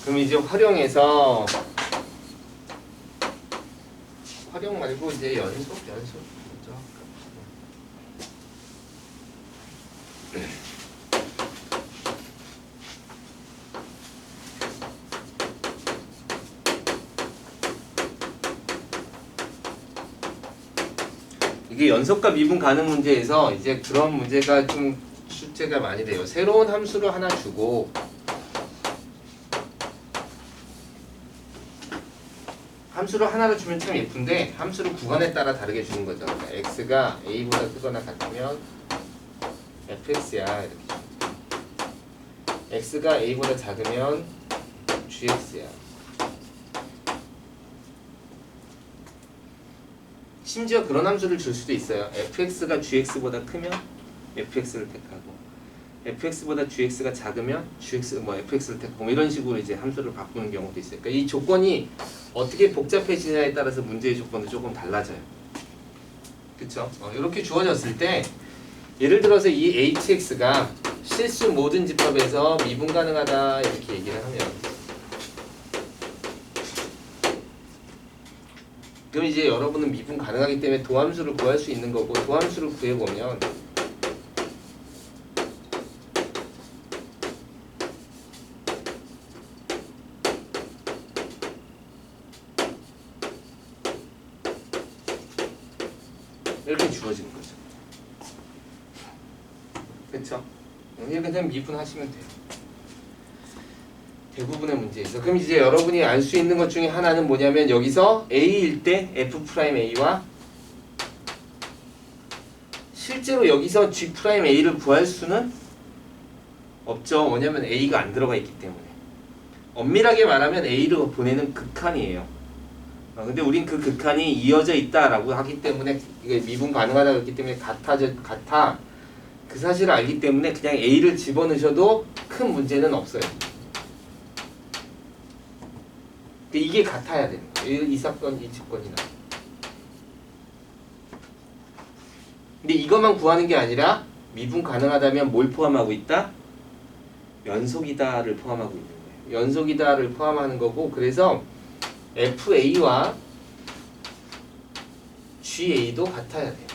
그럼 이제 활용해서 활용 말고 이제 연속 먼저 이게 연속과 미분 가능 문제에서 이제 그런 문제가 좀 출제가 많이 돼요. 새로운 함수를 하나 주고 함수를 하나를 주면 참 예쁜데 함수를 구간에 따라 다르게 주는 거죠. 그러니까 x가 a보다 크거나 같으면 fx야 이렇게. x가 a보다 작으면 gx야. 심지어 그런 함수를 줄 수도 있어요. fx가 gx보다 크면 fx를 택하고 fx보다 gx가 작으면 fx를 택하고 이런 식으로 이제 함수를 바꾸는 경우도 있어요. 그러니까 이 조건이 어떻게 복잡해지냐에 따라서 문제의 조건도 조금 달라져요. 그쵸? 이렇게 주어졌을 때 예를 들어서 이 hx가 실수 모든 집합에서 미분 가능하다 이렇게 얘기를 하면 그럼 이제 여러분은 미분 가능하기 때문에 도함수를 구할 수 있는 거고 도함수를 구해보면 이렇게 주어지는 거죠. 그쵸? 이렇게 되면 미분하시면 돼요. 대부분의 문제에서. 그럼 이제 여러분이 알 수 있는 것 중에 하나는 뭐냐면 여기서 A일 때 F'A와 실제로 여기서 G'A를 구할 수는 없죠. 뭐냐면 A가 안 들어가 있기 때문에. 엄밀하게 말하면 A를 보내는 극한이에요. 근데 우린 그 극한이 이어져 있다라고 하기 때문에 이게 미분 가능하다 그랬기 때문에 같아. 그 사실을 알기 때문에 그냥 A를 집어넣으셔도 큰 문제는 없어요. 이게 같아야 되는 거예요. 이 사건, 이 조건이나. 근데 이것만 구하는 게 아니라 미분 가능하다면 뭘 포함하고 있다? 연속이다를 포함하고 있는 거예요. 연속이다를 포함하는 거고 그래서 FA와 GA도 같아야 돼요.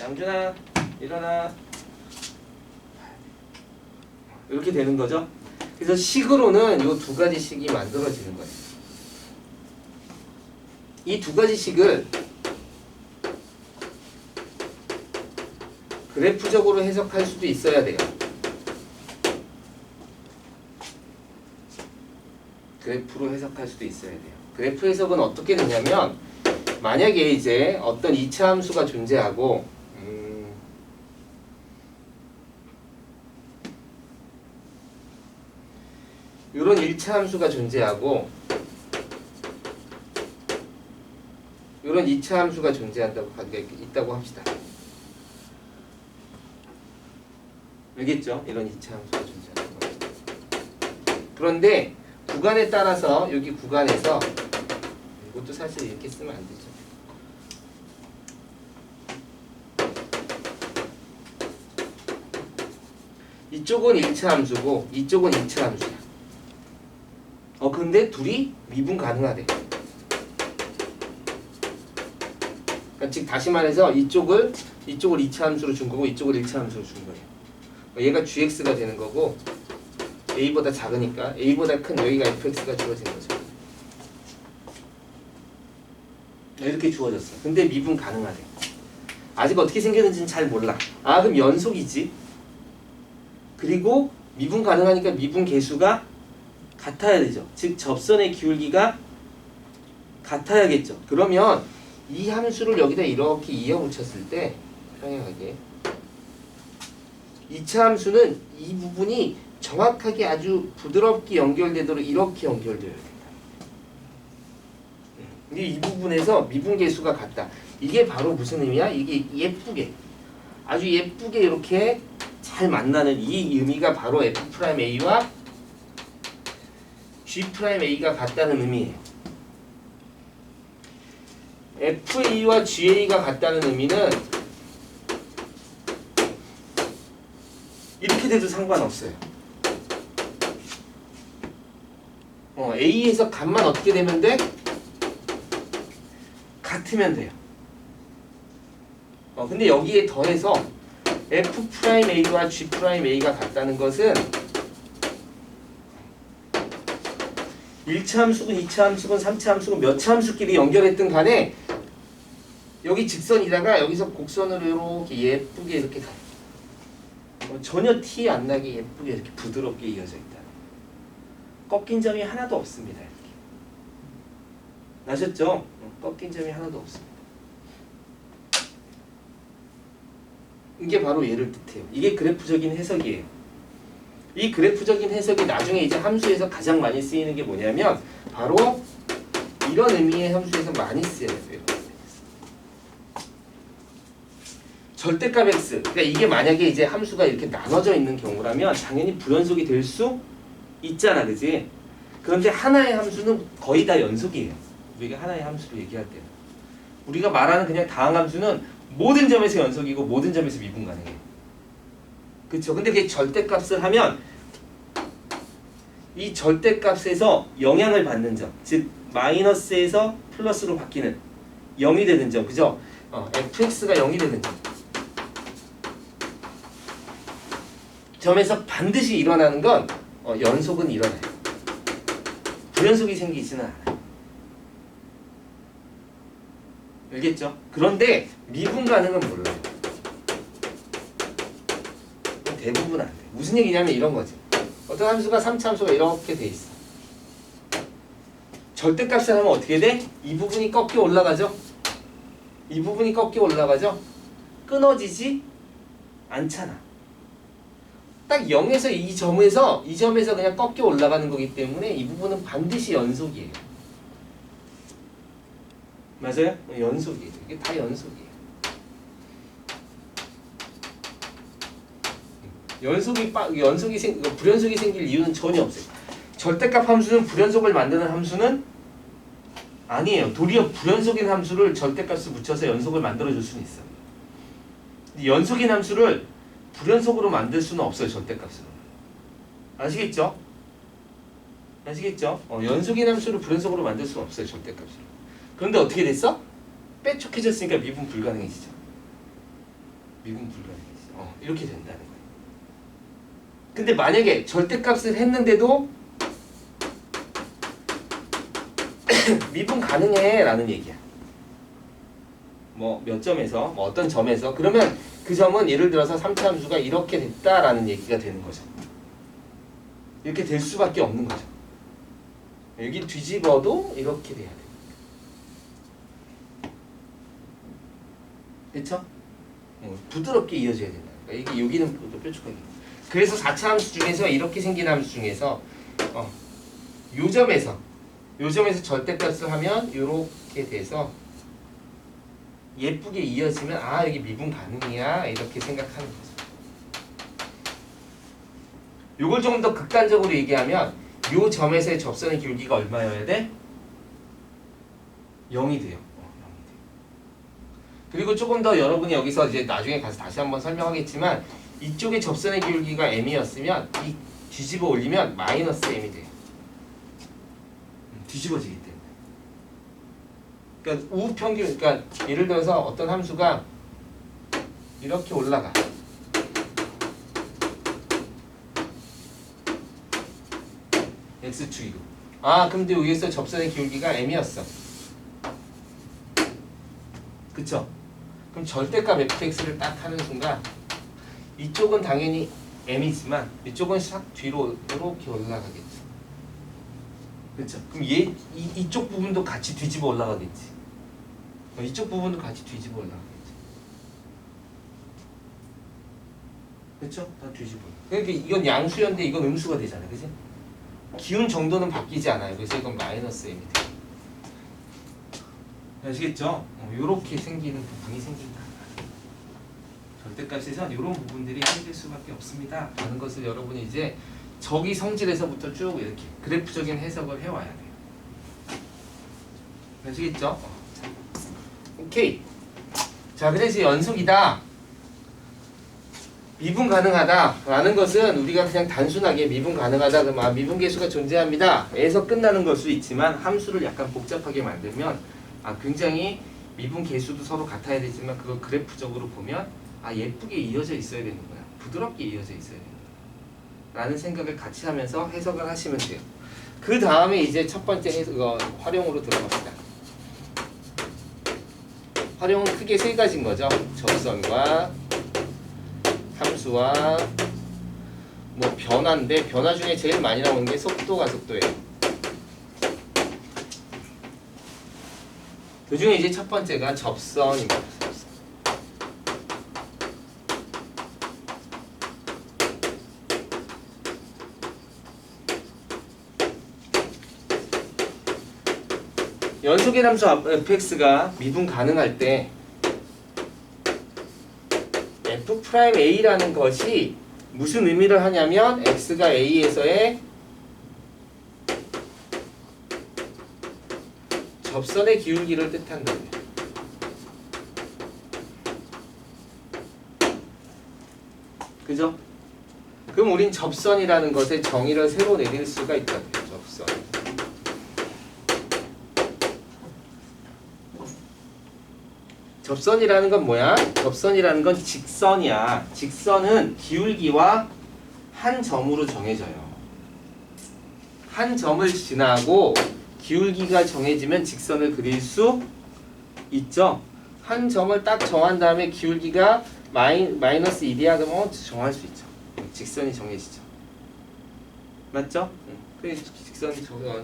양준아 일어나. 이렇게 되는 거죠. 그래서 식으로는 이 두 가지 식이 만들어지는 거예요. 이 두 가지 식을 그래프적으로 해석할 수도 있어야 돼요. 그래프로 해석할 수도 있어야 돼요. 그래프 해석은 어떻게 되냐면 만약에 이제 어떤 2차 함수가 존재하고 이런 1차 함수가 존재하고 이런 2차 함수가 존재한다고 있다고 합시다. 알겠죠? 이런 2차 함수가 존재하는 거예요. 그런데 구간에 따라서 여기 구간에서 이것도 사실 이렇게 쓰면 안 되죠. 이쪽은 1차 함수고 이쪽은 2차 함수야. 근데 둘이 미분 가능하대. 그러니까 즉 다시 말해서 이쪽을 2차 함수로 준 거고 이쪽을 1차 함수로 준 거예요. 얘가 gx가 되는 거고 a보다 작으니까 a보다 큰 여기가 fx가 주어지는 거죠. 이렇게 주어졌어. 근데 미분 가능하대. 아직 어떻게 생겼는지는 잘 몰라. 그럼 연속이지. 그리고 미분 가능하니까 미분 계수가 같아야 되죠. 즉 접선의 기울기가 같아야겠죠. 그러면 이 함수를 여기다 이렇게 이어붙였을 때 평행하게 2차 함수는 이 부분이 정확하게 아주 부드럽게 연결되도록 이렇게 연결되어야 된다. 근데 이 부분에서 미분 계수가 같다. 이게 바로 무슨 의미야? 이게 예쁘게 아주 예쁘게 이렇게 잘 만나는 이 의미가 바로 F'A와 G'A가 같다는 의미예요. FA와 GA가 같다는 의미는 이렇게 돼도 상관없어요. A에서 값만 어떻게 되면 돼? 같으면 돼요. 근데 여기에 더해서 F'A와 G'A가 같다는 것은 1차 함수군, 2차 함수군, 3차 함수군 몇 차 함수끼리 연결했든 간에 여기 직선이다가 여기서 곡선으로 이렇게 예쁘게 이렇게 가요. 전혀 티 안 나게 예쁘게 이렇게 부드럽게 이어져 있다. 꺾인 점이 하나도 없습니다. 이렇게. 아셨죠? 꺾인 점이 하나도 없습니다. 이게 바로 얘를 뜻해요. 이게 그래프적인 해석이에요. 이 그래프적인 해석이 나중에 이제 함수에서 가장 많이 쓰이는 게 뭐냐면 바로 이런 의미의 함수에서 많이 쓰여요. 절대값 x. 그러니까 이게 만약에 이제 함수가 이렇게 나눠져 있는 경우라면 당연히 불연속이 될 수 있잖아, 그지? 그런데 하나의 함수는 거의 다 연속이에요. 우리가 하나의 함수를 얘기할 때는 우리가 말하는 그냥 다항함수는 모든 점에서 연속이고 모든 점에서 미분 가능해요. 그렇죠? 근데 그게 절대값을 하면 이 절대값에서 영향을 받는 점, 즉 마이너스에서 플러스로 바뀌는 0이 되는 점, 그죠? fx가 0이 되는 점. 점에서 반드시 일어나는 건 연속은 일어나요. 불연속이 생기지는 않아요. 알겠죠? 그런데 미분 가능은 몰라요. 대부분 안 돼. 무슨 얘기냐면 이런 거지. 어떤 함수가 3차 함수가 이렇게 돼 있어. 절대값을 하면 어떻게 돼? 이 부분이 꺾여 올라가죠? 이 부분이 꺾여 올라가죠? 끊어지지 않잖아. 딱 0에서 이 점에서 그냥 꺾여 올라가는 거기 때문에 이 부분은 반드시 연속이에요. 맞아요? 연속이에요. 이게 다 연속이에요. 불연속이 생길 이유는 전혀 없어요. 절대값 함수는 불연속을 만드는 함수는 아니에요. 도리어 불연속인 함수를 절대값을 붙여서 연속을 만들어줄 수는 있어요. 근데 연속인 함수를 불연속으로 만들 수는 없어요. 절대값으로. 아시겠죠? 아시겠죠? 연속인 함수를 불연속으로 만들 수는 없어요. 절대값으로. 그런데 어떻게 됐어? 빼촉해졌으니까 미분 불가능해지죠. 미분 불가능해지죠. 이렇게 된다는 거예요. 근데 만약에 절대값을 했는데도 미분 가능해 라는 얘기야. 뭐 몇 점에서 뭐 어떤 점에서 그러면 그 점은 예를 들어서 3차 함수가 이렇게 됐다라는 얘기가 되는 거죠. 이렇게 될 수밖에 없는 거죠. 여기 뒤집어도 이렇게 돼야 돼. 그쵸? 부드럽게 이어져야 된다. 그러니까 이게 여기는 뾰족하게. 그래서 4차 함수 중에서 이렇게 생긴 함수 중에서 요 점에서 절대값을 하면 이렇게 돼서 예쁘게 이어지면 아 여기 미분 가능이야 이렇게 생각하는 거죠. 요걸 조금 더 극단적으로 얘기하면 요 점에서의 접선의 기울기가 얼마여야 돼? 0이 돼요. 그리고 조금 더 여러분이 여기서 이제 나중에 가서 다시 한번 설명하겠지만 이쪽에 접선의 기울기가 m이었으면 이 뒤집어 올리면 마이너스 m이 돼요. 뒤집어지기 때문에. 그러니까 우평균, 그러니까 예를 들어서 어떤 함수가 이렇게 올라가. x축이고. 근데 여기서 접선의 기울기가 m이었어. 그쵸? 그럼 절대값 fx를 딱 하는 순간 이쪽은 당연히 m이지만 이쪽은 싹 뒤로 이렇게 올라가겠죠. 그렇죠? 그럼 이쪽 부분도 같이 뒤집어 올라가겠지. 이쪽 부분도 같이 뒤집어 올라가겠지. 그렇죠? 다 뒤집어. 그러니까 이건 양수였는데 이건 음수가 되잖아요, 그렇지? 기운 정도는 바뀌지 않아요. 그래서 이건 마이너스 m이 돼요. 아시겠죠? 요렇게 생기는 부분이 생긴다. 절대값에선 이런 부분들이 생길 수밖에 없습니다. 라는 것을 여러분이 이제 저기 성질에서부터 쭉 이렇게 그래프적인 해석을 해와야 돼요. 아시겠죠? 오케이. 자, 그래서 연속이다. 미분 가능하다라는 것은 우리가 그냥 단순하게 미분 가능하다 그러면 미분 계수가 존재합니다 에서 끝나는 걸 수 있지만 함수를 약간 복잡하게 만들면 굉장히 미분 계수도 서로 같아야 되지만 그걸 그래프적으로 보면 예쁘게 이어져 있어야 되는구나, 부드럽게 이어져 있어야 되는구나 라는 생각을 같이 하면서 해석을 하시면 돼요. 그 다음에 이제 첫 번째 활용으로 들어갑시다. 활용은 크게 세 가지인 거죠. 접선과 함수와 뭐 변화인데, 변화 중에 제일 많이 나오는 게 속도, 가속도예요. 그 중에 이제 첫 번째가 접선입니다. 접선. 연속의 함수 fx가 미분 가능할 때 f'A라는 것이 무슨 의미를 하냐면 x가 A에서의 접선의 기울기를 뜻한다. 그죠? 그럼 우린 접선이라는 것의 정의를 새로 내릴 수가 있다고요. 접선. 접선이라는 건 뭐야? 접선이라는 건 직선이야. 직선은 기울기와 한 점으로 정해져요. 한 점을 지나고 기울기가 정해지면 직선을 그릴 수 있죠. 한 점을 딱 정한 다음에 기울기가 마이너스 1이야 그러면 정할 수 있죠. 직선이 정해지죠. 맞죠?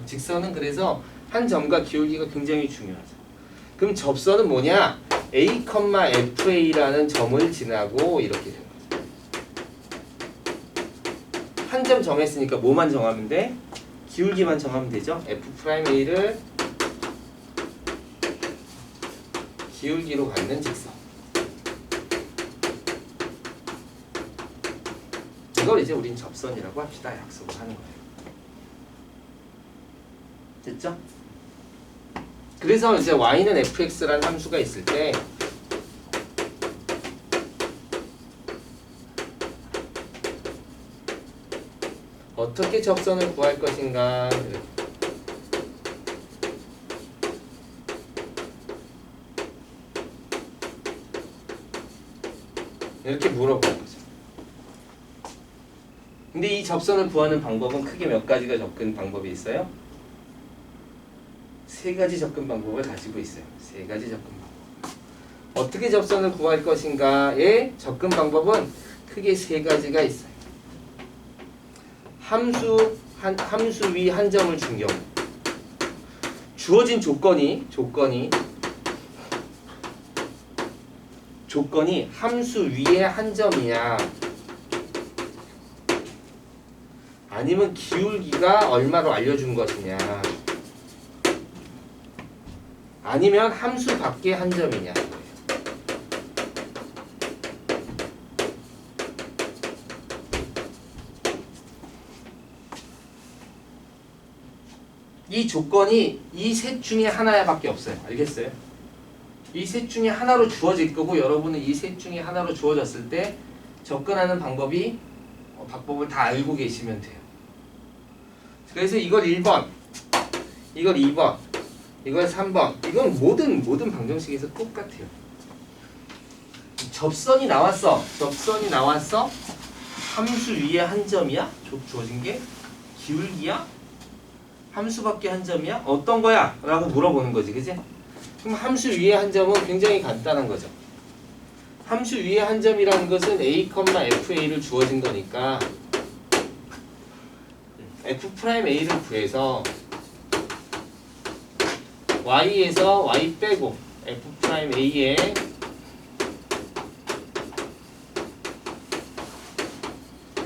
직선은 그래서 한 점과 기울기가 굉장히 중요하죠. 그럼 접선은 뭐냐? A, FA라는 점을 지나고 이렇게 되는 거죠. 한 점 정했으니까 뭐만 정하면 돼? 기울기만 정하면 되죠. F'A를 기울기로 갖는 직선. 이걸 이제 우린 접선이라고 합시다. 약속을 하는 거예요. 됐죠? 그래서 이제 y는 fx라는 함수가 있을 때 어떻게 접선을 구할 것인가 이렇게 물어보는 거죠. 근데 이 접선을 구하는 방법은 크게 몇 가지가 접근 방법이 있어요? 세 가지 접근 방법을 가지고 있어요. 세 가지 접근 방법. 어떻게 접선을 구할 것인가의 접근 방법은 크게 세 가지가 있어요. 함수 위 한 점을 준 경우, 주어진 조건이 함수 위에 한 점이냐, 아니면 기울기가 얼마로 알려준 것이냐, 아니면 함수 밖에 한 점이냐. 이 조건이 이 셋 중에 하나밖에 없어요. 알겠어요? 이 셋 중에 하나로 주어질 거고 여러분은 이 셋 중에 하나로 주어졌을 때 접근하는 방법을 다 알고 계시면 돼요. 그래서 이걸 1번, 이걸 2번, 이걸 3번. 이건 모든 방정식에서 똑같아요. 접선이 나왔어. 함수 위에 한 점이야? 주어진 게 기울기야? 함수 밖에 한 점이야? 어떤 거야? 라고 물어보는 거지, 그지? 그럼 함수 위에 한 점은 굉장히 간단한 거죠. 함수 위에 한 점이라는 것은 A, FA를 주어진 거니까 F'A를 구해서 Y에서 Y 빼고 F'A에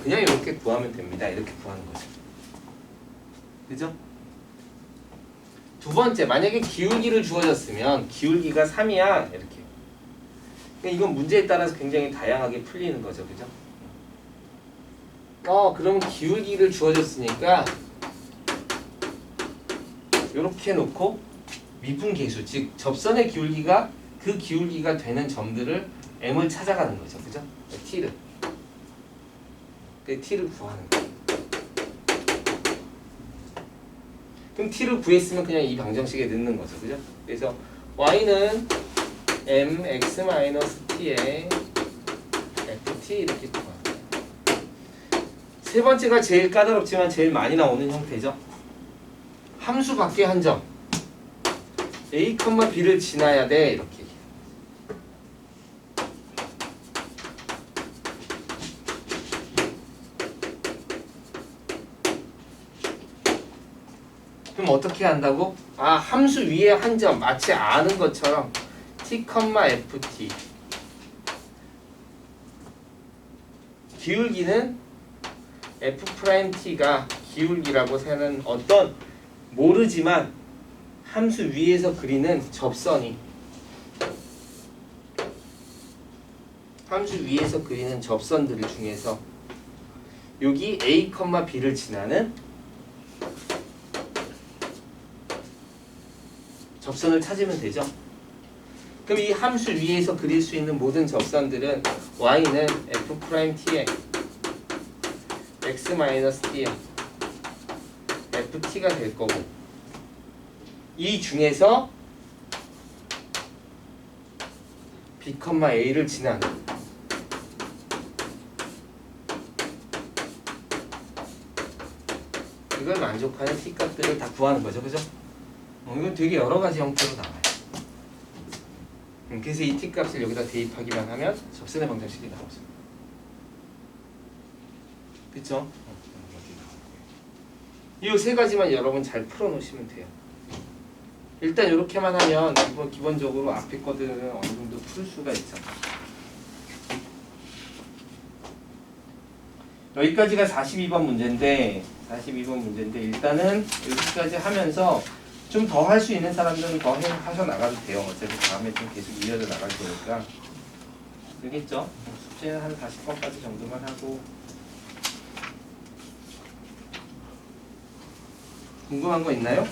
그냥 이렇게 구하면 됩니다. 이렇게 구하는 거죠. 그죠? 두 번째, 만약에 기울기를 주어졌으면 기울기가 3이야. 이렇게. 이건 문제에 따라서 굉장히 다양하게 풀리는 거죠. 그죠? 그럼 기울기를 주어졌으니까 이렇게 놓고 미분 계수, 즉 접선의 기울기가 그 기울기가 되는 점들을 m을 찾아가는 거죠. 그죠? t를. 그 t를 구하는 거야. 그럼 t를 구했으면 그냥 이 방정식에 넣는 거죠, 그죠? 그래서 y는 mx-t에 ft 이렇게 구하는 거야. 세 번째가 제일 까다롭지만 제일 많이 나오는 형태죠. 함수 밖에 한 점 a, b를 지나야 돼 이렇게. 그럼 어떻게 한다고? 아, 함수 위에 한 점 마치 아는 것처럼 t, ft 기울기는 f't가 기울기라고 세는 어떤 모르지만 함수 위에서 그리는 접선이 함수 위에서 그리는 접선들 중에서 여기 a, b를 지나는 접선을 찾으면 되죠. 그럼 이 함수 위에서 그릴 수 있는 모든 접선들은 y는 f't에 x-t에 ft가 될 거고 이 중에서 b, a를 지나는 이걸 만족하는 t 값들을 다 구하는 거죠, 그죠? 이건 되게 여러 가지 형태로 나와요. 그래서 이 t 값을 여기다 대입하기만 하면 접선의 방정식이 나오죠. 그쵸? 이 세 가지만 여러분 잘 풀어놓으시면 돼요. 일단 이렇게만 하면 기본적으로 앞에 거들은 어느 정도 풀 수가 있잖아. 여기까지가 42번 문제인데 일단은 여기까지 하면서 좀 더 할 수 있는 사람들은 더 하셔 나가도 돼요. 어차피 다음에 좀 계속 이어져 나갈 거니까. 되겠죠? 숙제는 한 40번까지 정도만 하고. 궁금한 거 있나요?